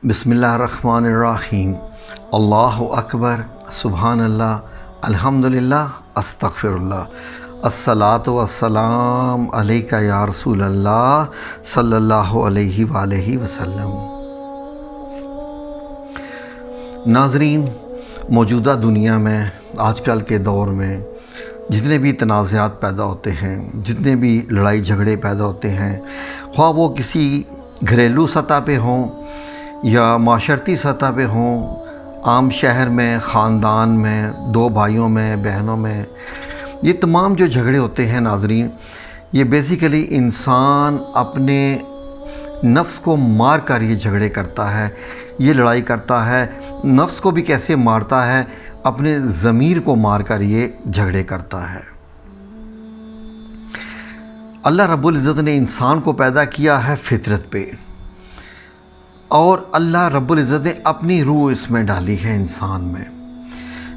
بسم اللہ الرحمن الرحیم۔ اللہ اکبر، سبحان اللہ، الحمدللہ، استغفر اللہ، الصلاۃ والسلام علیک یا رسول اللہ صلی اللہ علیہ وآلہ وسلم۔ ناظرین، موجودہ دنیا میں، آج کل کے دور میں جتنے بھی تنازعات پیدا ہوتے ہیں، جتنے بھی لڑائی جھگڑے پیدا ہوتے ہیں، خواہ وہ کسی گھریلو سطح پہ ہوں یا معاشرتی سطح پہ ہوں، عام شہر میں، خاندان میں، دو بھائیوں میں، بہنوں میں، یہ تمام جو جھگڑے ہوتے ہیں ناظرین، یہ بیسیکلی انسان اپنے نفس کو مار کر یہ جھگڑے کرتا ہے، یہ لڑائی کرتا ہے۔ نفس کو بھی کیسے مارتا ہے؟ اپنے ضمیر کو مار کر یہ جھگڑے کرتا ہے۔ اللہ رب العزت نے انسان کو پیدا کیا ہے فطرت پہ، اور اللہ رب العزت نے اپنی روح اس میں ڈالی ہے انسان میں۔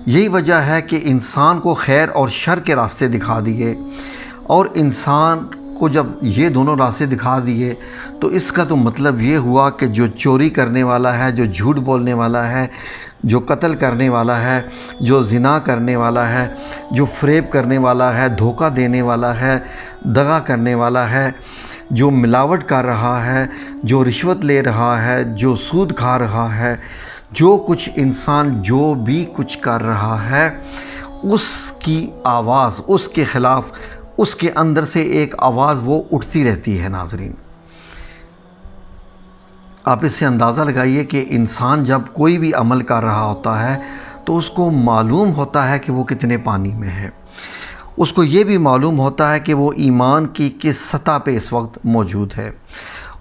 یہی وجہ ہے کہ انسان کو خیر اور شر کے راستے دکھا دیے، اور انسان کو جب یہ دونوں راستے دکھا دیے تو اس کا تو مطلب یہ ہوا کہ جو چوری کرنے والا ہے، جو جھوٹ بولنے والا ہے، جو قتل کرنے والا ہے، جو زنا کرنے والا ہے، جو فریب کرنے والا ہے، دھوکہ دینے والا ہے، دغا کرنے والا ہے، جو ملاوٹ کر رہا ہے، جو رشوت لے رہا ہے، جو سود کھا رہا ہے، جو کچھ انسان جو بھی کچھ کر رہا ہے، اس کی آواز، اس کے خلاف اس کے اندر سے ایک آواز وہ اٹھتی رہتی ہے ناظرین۔ آپ اس سے اندازہ لگائیے کہ انسان جب کوئی بھی عمل کر رہا ہوتا ہے تو اس کو معلوم ہوتا ہے کہ وہ کتنے پانی میں ہے، اس کو یہ بھی معلوم ہوتا ہے کہ وہ ایمان کی کس سطح پہ اس وقت موجود ہے،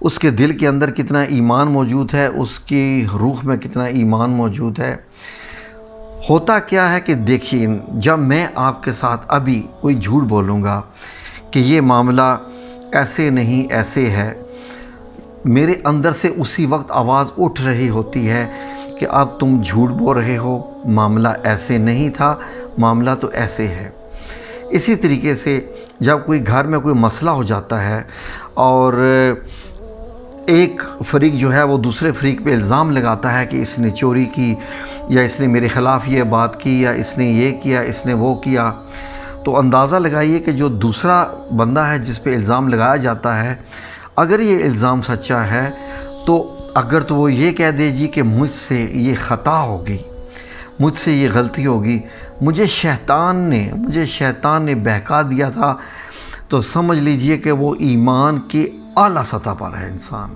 اس کے دل کے اندر کتنا ایمان موجود ہے، اس کی روح میں کتنا ایمان موجود ہے۔ ہوتا کیا ہے کہ دیکھیے، جب میں آپ کے ساتھ ابھی کوئی جھوٹ بولوں گا کہ یہ معاملہ ایسے نہیں ایسے ہے، میرے اندر سے اسی وقت آواز اٹھ رہی ہوتی ہے کہ اب تم جھوٹ بول رہے ہو، معاملہ ایسے نہیں تھا، معاملہ تو ایسے ہے۔ اسی طریقے سے جب کوئی گھر میں کوئی مسئلہ ہو جاتا ہے اور ایک فریق جو ہے وہ دوسرے فریق پہ الزام لگاتا ہے کہ اس نے چوری کی، یا اس نے میرے خلاف یہ بات کی، یا اس نے یہ کیا، اس نے وہ کیا، تو اندازہ لگائیے کہ جو دوسرا بندہ ہے جس پہ الزام لگایا جاتا ہے، اگر یہ الزام سچا ہے تو اگر تو وہ یہ کہہ دے جی کہ مجھ سے یہ خطا ہوگی، مجھ سے یہ غلطی ہوگی، مجھے شیطان نے بہکا دیا تھا، تو سمجھ لیجئے کہ وہ ایمان کی اعلیٰ سطح پر ہے انسان۔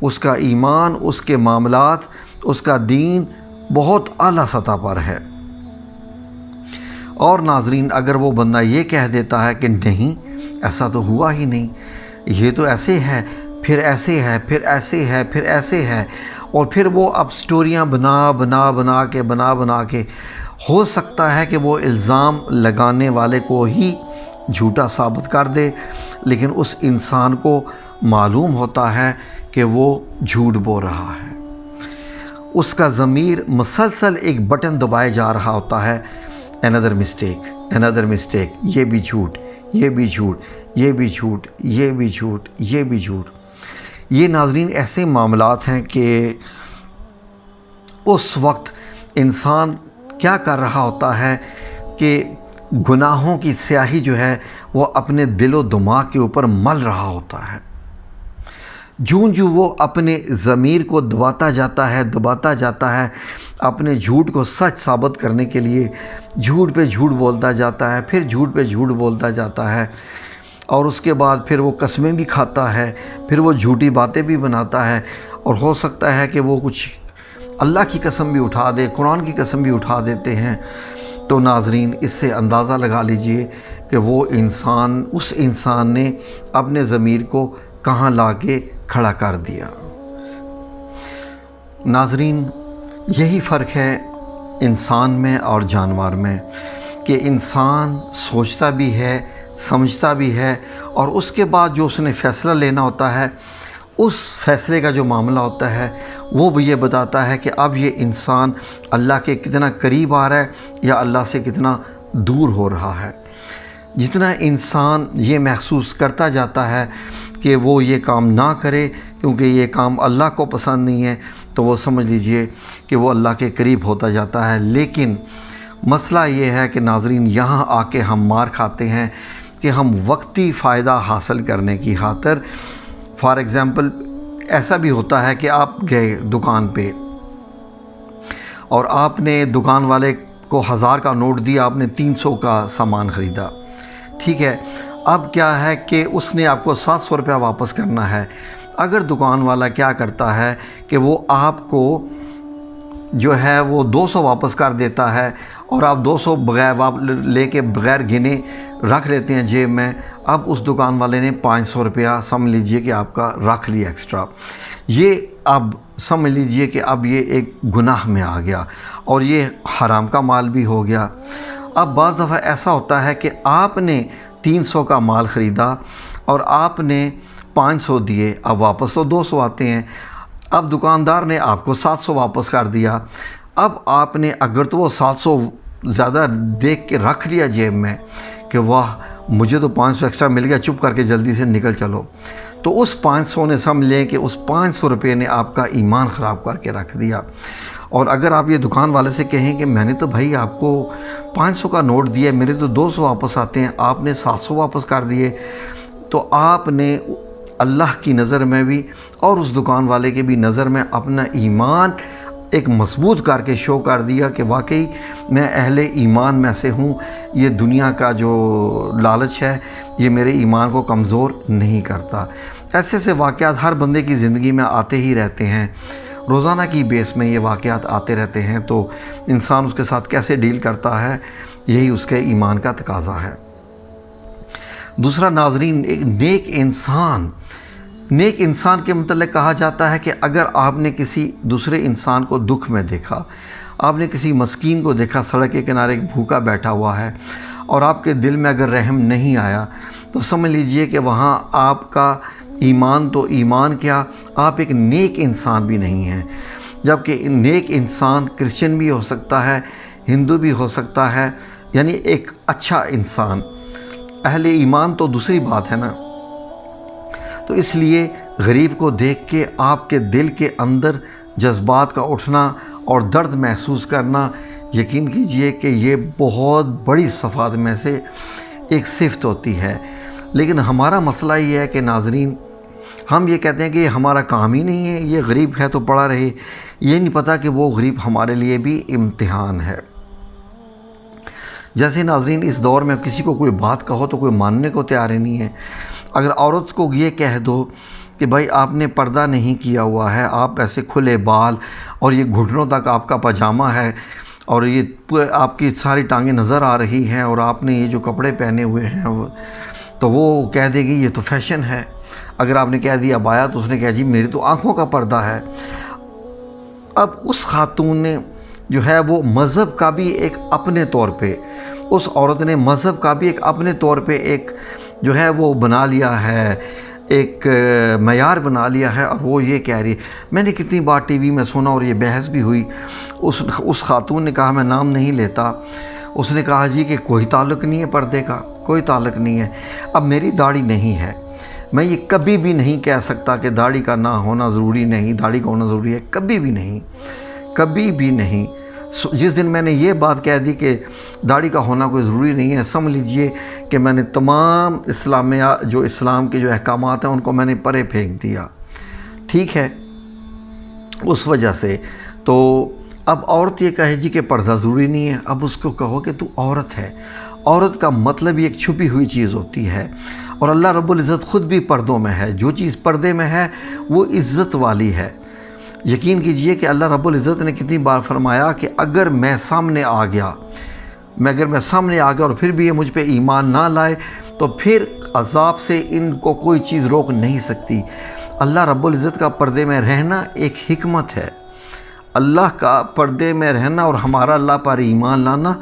اس کا ایمان، اس کے معاملات، اس کا دین بہت اعلیٰ سطح پر ہے۔ اور ناظرین، اگر وہ بندہ یہ کہہ دیتا ہے کہ نہیں، ایسا تو ہوا ہی نہیں، یہ تو ایسے ہے، پھر ایسے ہے، پھر ایسے ہے، پھر ایسے ہے، اور پھر وہ اب سٹوریاں بنا کے ہو سکتا ہے کہ وہ الزام لگانے والے کو ہی جھوٹا ثابت کر دے، لیکن اس انسان کو معلوم ہوتا ہے کہ وہ جھوٹ بول رہا ہے۔ اس کا ضمیر مسلسل ایک بٹن دبائے جا رہا ہوتا ہے، another mistake، یہ بھی جھوٹ، یہ بھی جھوٹ، یہ بھی جھوٹ، یہ بھی جھوٹ، یہ بھی جھوٹ۔ یہ ناظرین ایسے معاملات ہیں کہ اس وقت انسان کیا کر رہا ہوتا ہے کہ گناہوں کی سیاہی جو ہے وہ اپنے دل و دماغ کے اوپر مل رہا ہوتا ہے۔ جو وہ اپنے ضمیر کو دباتا جاتا ہے، اپنے جھوٹ کو سچ ثابت کرنے کے لیے جھوٹ پہ جھوٹ بولتا جاتا ہے، پھر جھوٹ پہ جھوٹ بولتا جاتا ہے، اور اس کے بعد پھر وہ قسمیں بھی کھاتا ہے، پھر وہ جھوٹی باتیں بھی بناتا ہے، اور ہو سکتا ہے کہ وہ کچھ اللہ کی قسم بھی اٹھا دے، قرآن کی قسم بھی اٹھا دیتے ہیں۔ تو ناظرین، اس سے اندازہ لگا لیجئے کہ وہ انسان، اس انسان نے اپنے ضمیر کو کہاں لا کے کھڑا کر دیا۔ ناظرین، یہی فرق ہے انسان میں اور جانور میں، کہ انسان سوچتا بھی ہے، سمجھتا بھی ہے، اور اس کے بعد جو اس نے فیصلہ لینا ہوتا ہے، اس فیصلے کا جو معاملہ ہوتا ہے وہ بھی یہ بتاتا ہے کہ اب یہ انسان اللہ کے کتنا قریب آ رہا ہے یا اللہ سے کتنا دور ہو رہا ہے۔ جتنا انسان یہ محسوس کرتا جاتا ہے کہ وہ یہ کام نہ کرے کیونکہ یہ کام اللہ کو پسند نہیں ہے، تو وہ سمجھ لیجئے کہ وہ اللہ کے قریب ہوتا جاتا ہے۔ لیکن مسئلہ یہ ہے کہ ناظرین، یہاں آ کے ہم مار کھاتے ہیں کہ ہم وقتی فائدہ حاصل کرنے کی خاطر، فار ایگزامپل ایسا بھی ہوتا ہے کہ آپ گئے دکان پہ اور آپ نے دکان والے کو 1000 کا نوٹ دیا، آپ نے 300 کا سامان خریدا، ٹھیک ہے۔ اب کیا ہے کہ اس نے آپ کو 700 روپیہ واپس کرنا ہے۔ اگر دکان والا کیا کرتا ہے کہ وہ آپ کو جو ہے وہ 200 واپس کر دیتا ہے اور آپ 200 بغیر لے کے بغیر گنے رکھ لیتے ہیں جیب میں، اب اس دکان والے نے 500 روپیہ سمجھ لیجئے کہ آپ کا رکھ لیا ایکسٹرا۔ یہ اب سمجھ لیجئے کہ اب یہ ایک گناہ میں آ گیا اور یہ حرام کا مال بھی ہو گیا۔ اب بعض دفعہ ایسا ہوتا ہے کہ آپ نے 300 کا مال خریدا اور آپ نے 500 دیے، اب واپس تو 200 آتے ہیں۔ اب دکاندار نے آپ کو 700 واپس کر دیا۔ اب آپ نے اگر تو وہ 700 زیادہ دیکھ کے رکھ لیا جیب میں کہ واہ مجھے تو 500 ایکسٹرا مل گیا، چپ کر کے جلدی سے نکل چلو، تو اس 500 نے سمجھ لیں کہ اس 500 روپے نے آپ کا ایمان خراب کر کے رکھ دیا۔ اور اگر آپ یہ دکان والے سے کہیں کہ میں نے تو بھائی آپ کو 500 کا نوٹ دیا، میرے تو 200 واپس آتے ہیں، آپ نے 700 واپس کر دیے، تو آپ نے اللہ کی نظر میں بھی اور اس دکان والے کے بھی نظر میں اپنا ایمان ایک مضبوط کر کے شو کر دیا کہ واقعی میں اہل ایمان میں سے ہوں، یہ دنیا کا جو لالچ ہے یہ میرے ایمان کو کمزور نہیں کرتا۔ ایسے ایسے واقعات ہر بندے کی زندگی میں آتے ہی رہتے ہیں، روزانہ کی بیس میں یہ واقعات آتے رہتے ہیں، تو انسان اس کے ساتھ کیسے ڈیل کرتا ہے یہی اس کے ایمان کا تقاضا ہے۔ دوسرا ناظرین، ایک نیک انسان کے متعلق کہا جاتا ہے کہ اگر آپ نے کسی دوسرے انسان کو دکھ میں دیکھا، آپ نے کسی مسکین کو دیکھا سڑک کے کنارے بھوکا بیٹھا ہوا ہے اور آپ کے دل میں اگر رحم نہیں آیا تو سمجھ لیجئے کہ وہاں آپ کا ایمان تو ایمان کیا، آپ ایک نیک انسان بھی نہیں ہیں۔ جبکہ نیک انسان کرسچن بھی ہو سکتا ہے، ہندو بھی ہو سکتا ہے، یعنی ایک اچھا انسان، اہل ایمان تو دوسری بات ہے نا۔ تو اس لیے غریب کو دیکھ کے آپ کے دل کے اندر جذبات کا اٹھنا اور درد محسوس کرنا، یقین کیجئے کہ یہ بہت بڑی صفات میں سے ایک صفت ہوتی ہے۔ لیکن ہمارا مسئلہ یہ ہے کہ ناظرین، ہم یہ کہتے ہیں کہ یہ ہمارا کام ہی نہیں ہے، یہ غریب ہے تو پڑا رہے، یہ نہیں پتہ کہ وہ غریب ہمارے لیے بھی امتحان ہے۔ جیسے ناظرین اس دور میں کسی کو کوئی بات کہو تو کوئی ماننے کو تیار ہی نہیں ہے۔ اگر عورت کو یہ کہہ دو کہ بھائی آپ نے پردہ نہیں کیا ہوا ہے، آپ ایسے کھلے بال اور یہ گھٹنوں تک آپ کا پاجامہ ہے اور یہ آپ کی ساری ٹانگیں نظر آ رہی ہیں اور آپ نے یہ جو کپڑے پہنے ہوئے ہیں تو وہ کہہ دے گی یہ تو فیشن ہے۔ اگر آپ نے کہہ دیا عبایا تو اس نے کہا جی میری تو آنکھوں کا پردہ ہے۔ اب اس خاتون نے جو ہے وہ مذہب کا بھی ایک اپنے طور پہ، اس عورت نے مذہب کا بھی ایک اپنے طور پہ ایک جو ہے وہ بنا لیا ہے، ایک معیار بنا لیا ہے، اور وہ یہ کہہ رہی ہے۔ میں نے کتنی بار ٹی وی میں سنا اور یہ بحث بھی ہوئی، اس خاتون نے کہا، میں نام نہیں لیتا، اس نے کہا جی کہ کوئی تعلق نہیں ہے پردے کا، کوئی تعلق نہیں ہے۔ اب میری داڑھی نہیں ہے، میں یہ کبھی بھی نہیں کہہ سکتا کہ داڑھی کا نہ ہونا ضروری نہیں، داڑھی کا ہونا ضروری ہے، کبھی بھی نہیں، کبھی بھی نہیں۔ جس دن میں نے یہ بات کہہ دی کہ داڑھی کا ہونا کوئی ضروری نہیں ہے، سمجھ لیجئے کہ میں نے تمام اسلام کے جو احکامات ہیں ان کو میں نے پرے پھینک دیا، ٹھیک ہے۔ اس وجہ سے تو اب عورت یہ کہے جی کہ پردہ ضروری نہیں ہے، اب اس کو کہو کہ تو عورت ہے۔ عورت کا مطلب ایک چھپی ہوئی چیز ہوتی ہے، اور اللہ رب العزت خود بھی پردوں میں ہے۔ جو چیز پردے میں ہے وہ عزت والی ہے۔ یقین کیجئے کہ اللہ رب العزت نے کتنی بار فرمایا کہ اگر میں سامنے آ گیا اور پھر بھی یہ مجھ پہ ایمان نہ لائے تو پھر عذاب سے ان کو کوئی چیز روک نہیں سکتی۔ اللہ رب العزت کا پردے میں رہنا ایک حکمت ہے، اللہ کا پردے میں رہنا اور ہمارا اللہ پر ایمان لانا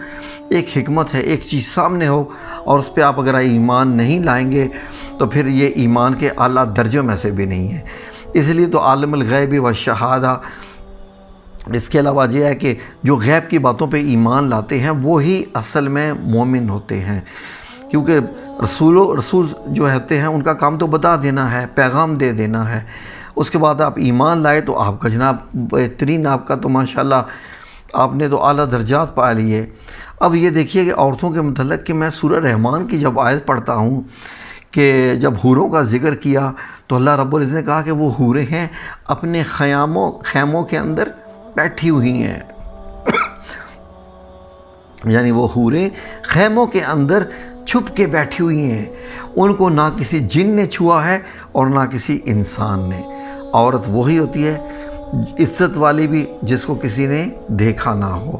ایک حکمت ہے۔ ایک چیز سامنے ہو اور اس پہ آپ اگر ایمان نہیں لائیں گے تو پھر یہ ایمان کے اعلیٰ درجوں میں سے بھی نہیں ہے۔ اس لیے تو عالم الغیب والشہادہ، اس کے علاوہ یہ ہے کہ جو غیب کی باتوں پہ ایمان لاتے ہیں وہی اصل میں مومن ہوتے ہیں۔ کیونکہ رسول جو ہوتے ہیں ان کا کام تو بتا دینا ہے، پیغام دے دینا ہے۔ اس کے بعد آپ ایمان لائے تو آپ کا جناب بہترین، آپ کا تو ماشاءاللہ آپ نے تو اعلیٰ درجات پا لیے۔ اب یہ دیکھیے کہ عورتوں کے متعلق کہ میں سورہ رحمان کی جب آیت پڑھتا ہوں کہ جب حوروں کا ذکر کیا تو اللہ رب العزت نے کہا کہ وہ حوریں ہیں اپنے خیموں کے اندر بیٹھی ہوئی ہیں، یعنی وہ حوریں خیموں کے اندر چھپ کے بیٹھی ہوئی ہیں، ان کو نہ کسی جن نے چھوا ہے اور نہ کسی انسان نے۔ عورت وہی ہوتی ہے عزت والی بھی جس کو کسی نے دیکھا نہ ہو،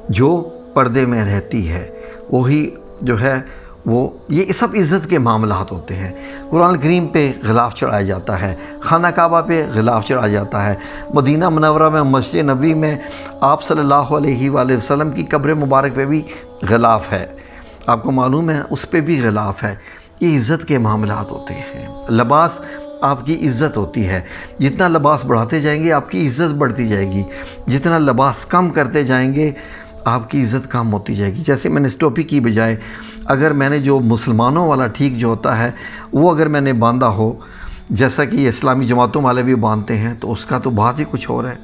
جو پردے میں رہتی ہے، وہی جو ہے وہ یہ سب عزت کے معاملات ہوتے ہیں۔ قرآن کریم پہ غلاف چڑھایا جاتا ہے، خانہ کعبہ پہ غلاف چڑھایا جاتا ہے، مدینہ منورہ میں مسجد نبوی میں آپ صلی اللہ علیہ وآلہ وسلم کی قبر مبارک پہ بھی غلاف ہے، آپ کو معلوم ہے اس پہ بھی غلاف ہے۔ یہ عزت کے معاملات ہوتے ہیں۔ لباس آپ کی عزت ہوتی ہے، جتنا لباس بڑھاتے جائیں گے آپ کی عزت بڑھتی جائے گی، جتنا لباس کم کرتے جائیں گے آپ کی عزت کم ہوتی جائے گی۔ جیسے میں نے اس ٹوپی کی بجائے اگر میں نے جو مسلمانوں والا ٹھیک جو ہوتا ہے وہ اگر میں نے باندھا ہو، جیسا کہ یہ اسلامی جماعتوں والے بھی باندھتے ہیں، تو اس کا تو بات ہی کچھ اور ہے،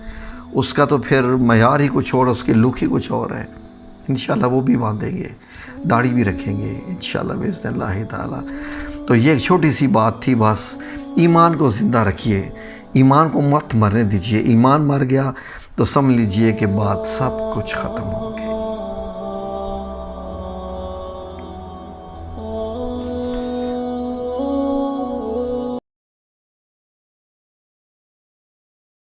اس کا تو پھر معیار ہی کچھ اور، اس کی لک ہی کچھ اور ہے۔ انشاءاللہ وہ بھی باندھیں گے، داڑھی بھی رکھیں گے انشاءاللہ باذن اللہ تعالیٰ۔ تو یہ ایک چھوٹی سی بات تھی، بس ایمان کو زندہ رکھیے، ایمان کو مت مرنے دیجیے۔ ایمان مر گیا تو سمجھ لیجئے کہ بات سب کچھ ختم ہو گیا۔